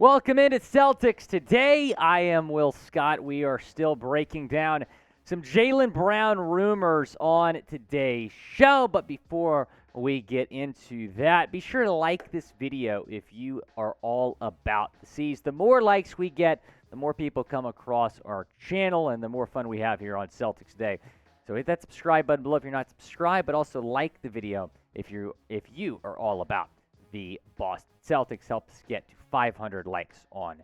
Welcome into Celtics today. I am Will Scott. We are still breaking down some Jaylen Brown rumors on today's show. But before we get into that, be sure to like this video if you are all about the C's. The more likes we get, the more people come across our channel and the more fun we have here on Celtics Day. So hit that subscribe button below if you're not subscribed, but also like the video if you are all about the Boston Celtics. Help us get to 500 likes on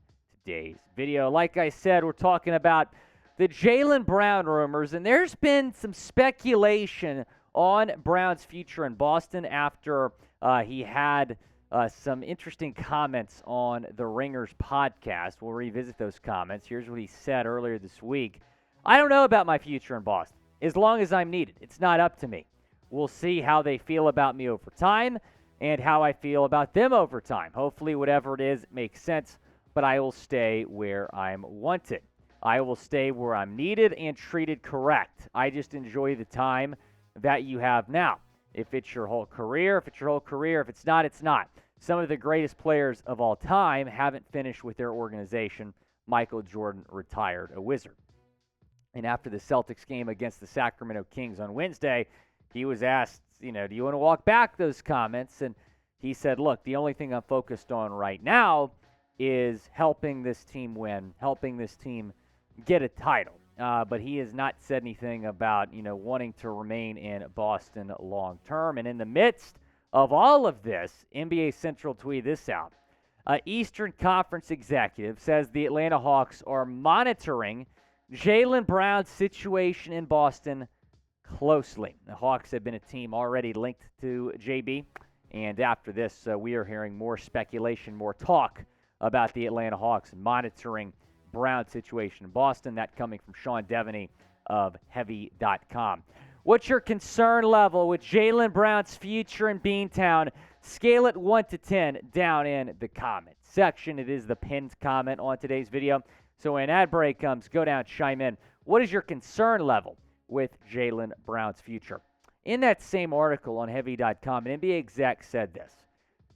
today's video. Like I said, we're talking about the Jaylen Brown rumors, and there's been some speculation on Brown's future in Boston after he had some interesting comments on the Ringers podcast. We'll revisit those comments. Here's what he said earlier this week. I don't know about my future in Boston. As long as I'm needed, it's not up to me. We'll see how they feel about me over time and how I feel about them over time. Hopefully, whatever it is, it makes sense, but I will stay where I'm wanted. I will stay where I'm needed and treated correct. I just enjoy the time that you have now. If it's your whole career, if it's not, it's not. Some of the greatest players of all time haven't finished with their organization. Michael Jordan retired a Wizard. And after the Celtics game against the Sacramento Kings on Wednesday, he was asked, do you want to walk back those comments? And he said, look, the only thing I'm focused on right now is helping this team win, helping this team get a title. But he has not said anything about, wanting to remain in Boston long term. And in the midst of all of this, NBA Central tweeted this out. Eastern Conference executive says the Atlanta Hawks are monitoring Jaylen Brown's situation in Boston closely. The Hawks have been a team already linked to JB, and after this, we are hearing more speculation, more talk about the Atlanta Hawks monitoring Brown's situation in Boston. That coming from Sean Deveney of Heavy.com. What's your concern level with Jaylen Brown's future in Beantown? Scale it 1 to 10 down in the comments section. It is the pinned comment on today's video. So when ad break comes, go down, chime in. What is your concern level with Jaylen Brown's future? In that same article on Heavy.com, an NBA exec said this.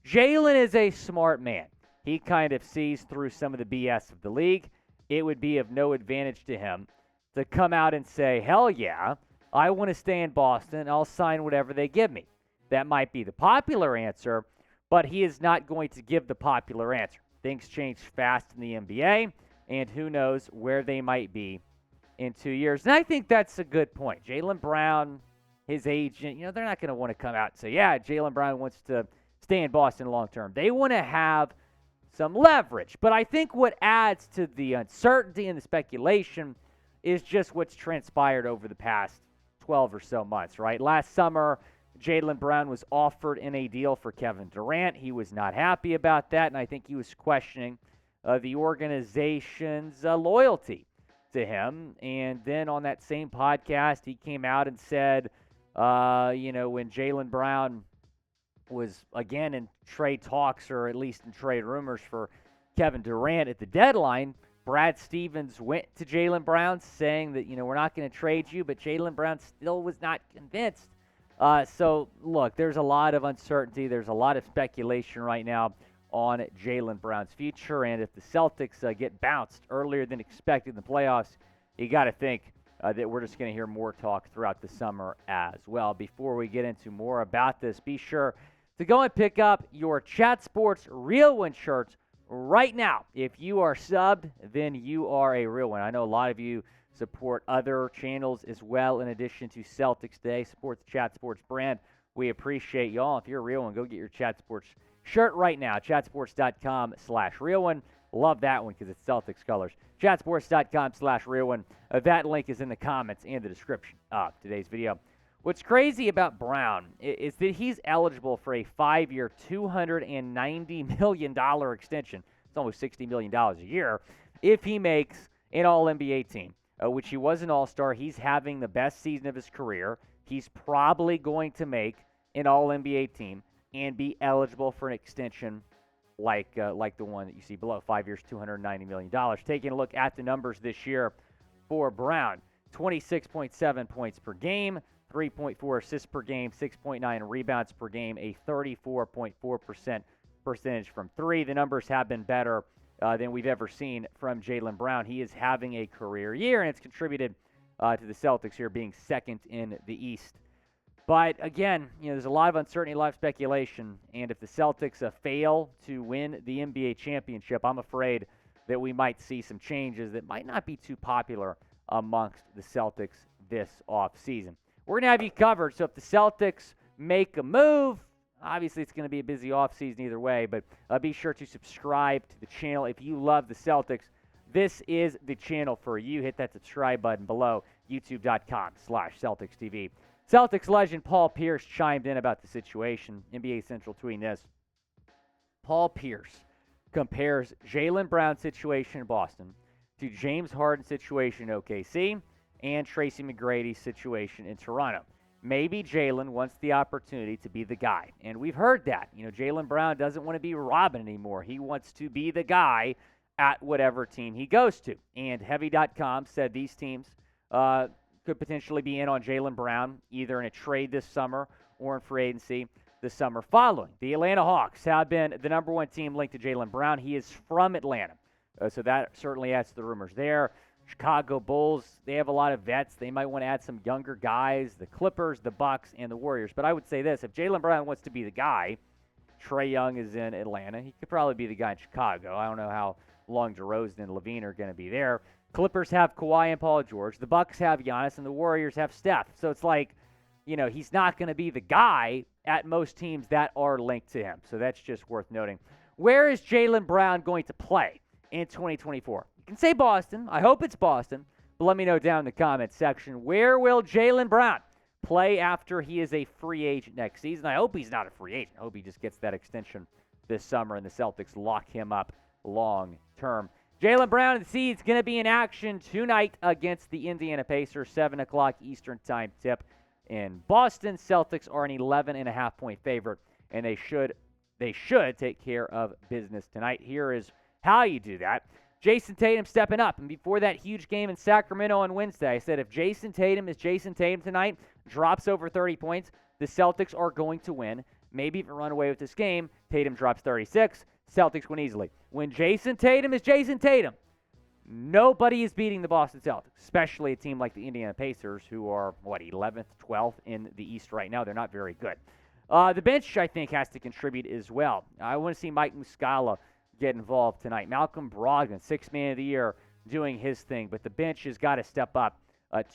Jaylen is a smart man. He kind of sees through some of the BS of the league. It would be of no advantage to him to come out and say, hell yeah, I want to stay in Boston. I'll sign whatever they give me. That might be the popular answer, but he is not going to give the popular answer. Things change fast in the NBA, and who knows where they might be in 2 years. And I think that's a good point. Jaylen Brown, his agent, they're not going to want to come out and say, yeah, Jaylen Brown wants to stay in Boston long term. They want to have some leverage. But I think what adds to the uncertainty and the speculation is just what's transpired over the past 12 or so months, right? Last summer, Jaylen Brown was offered in a deal for Kevin Durant. He was not happy about that, and I think he was questioning the organization's loyalty to him. And then on that same podcast, he came out and said, when Jaylen Brown was again in trade talks, or at least in trade rumors for Kevin Durant at the deadline, Brad Stevens went to Jaylen Brown saying that, we're not going to trade you, but Jaylen Brown still was not convinced. So, look, there's a lot of uncertainty. There's a lot of speculation right now on Jaylen Brown's future. And if the Celtics get bounced earlier than expected in the playoffs, you got to think that we're just going to hear more talk throughout the summer as well. Before we get into more about this, be sure to go and pick up your Chat Sports Real One shirts right now. If you are subbed, then you are a real one. I know a lot of you support other channels as well in addition to Celtics Day. Support the Chat Sports brand. We appreciate y'all. If you're a real one, go get your Chat Sports shirt right now. Chatsports.com/real one. Love that one because it's Celtics colors. Chatsports.com/real one. That link is in the comments and the description of today's video. What's crazy about Brown is that he's eligible for a 5-year, $290 million extension. It's almost $60 million a year if he makes an All-NBA team, which he was an All-Star. He's having the best season of his career. He's probably going to make an All-NBA team and be eligible for an extension like the one that you see below, 5 years, $290 million. Taking a look at the numbers this year for Brown, 26.7 points per game, 3.4 assists per game, 6.9 rebounds per game, a 34.4% percentage from three. The numbers have been better than we've ever seen from Jaylen Brown. He is having a career year, and it's contributed to the Celtics here being second in the East. But again, there's a lot of uncertainty, a lot of speculation, and if the Celtics fail to win the NBA championship, I'm afraid that we might see some changes that might not be too popular amongst the Celtics this offseason. We're going to have you covered, so if the Celtics make a move, obviously it's going to be a busy offseason either way, but be sure to subscribe to the channel. If you love the Celtics, this is the channel for you. Hit that subscribe button below, youtube.com/CelticsTV. Celtics legend Paul Pierce chimed in about the situation. NBA Central tweeting this. Paul Pierce compares Jaylen Brown's situation in Boston to James Harden's situation in OKC and Tracy McGrady's situation in Toronto. Maybe Jaylen wants the opportunity to be the guy. And we've heard that. Jaylen Brown doesn't want to be Robin anymore. He wants to be the guy at whatever team he goes to. And Heavy.com said these teams could potentially be in on Jaylen Brown, either in a trade this summer or in free agency the summer following. The Atlanta Hawks have been the number one team linked to Jaylen Brown. He is from Atlanta, so that certainly adds to the rumors there. Chicago Bulls, they have a lot of vets. They might want to add some younger guys, the Clippers, the Bucks, and the Warriors. But I would say this, if Jaylen Brown wants to be the guy, Trae Young is in Atlanta. He could probably be the guy in Chicago. I don't know how long DeRozan and Levine are going to be there. Clippers have Kawhi and Paul George. The Bucks have Giannis, and the Warriors have Steph. So it's like, he's not going to be the guy at most teams that are linked to him. So that's just worth noting. Where is Jaylen Brown going to play in 2024? You can say Boston. I hope it's Boston. But let me know down in the comments section. Where will Jaylen Brown play after he is a free agent next season? I hope he's not a free agent. I hope he just gets that extension this summer and the Celtics lock him up long term. Jaylen Brown and the Seeds going to be in action tonight against the Indiana Pacers, 7 o'clock Eastern time tip in Boston. Celtics are an 11.5-point favorite, and they should take care of business tonight. Here is how you do that. Jason Tatum stepping up, and before that huge game in Sacramento on Wednesday, I said if Jason Tatum is Jason Tatum tonight, drops over 30 points, the Celtics are going to win. Maybe even run away with this game. Tatum drops 36. Celtics win easily. When Jason Tatum is Jason Tatum, nobody is beating the Boston Celtics, especially a team like the Indiana Pacers, who are, 11th, 12th in the East right now. They're not very good. The bench, I think, has to contribute as well. I want to see Mike Muscala get involved tonight. Malcolm Brogdon, 6th man of the year, doing his thing. But the bench has got to step up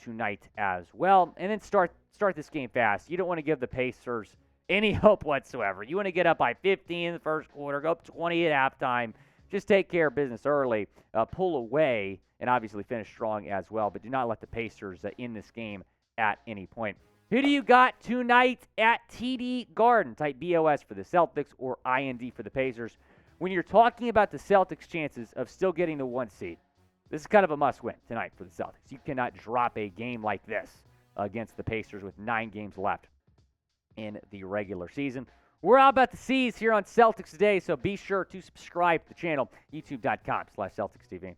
tonight as well. And then start this game fast. You don't want to give the Pacers any hope whatsoever. You want to get up by 15 in the first quarter, go up 20 at halftime. Just take care of business early, pull away, and obviously finish strong as well. But do not let the Pacers in this game at any point. Who do you got tonight at TD Garden? Type BOS for the Celtics or IND for the Pacers. When you're talking about the Celtics' chances of still getting the 1 seed, this is kind of a must-win tonight for the Celtics. You cannot drop a game like this against the Pacers with 9 games left in the regular season. We're all about the C's here on Celtics Today, so be sure to subscribe to the channel, youtube.com/CelticsTV.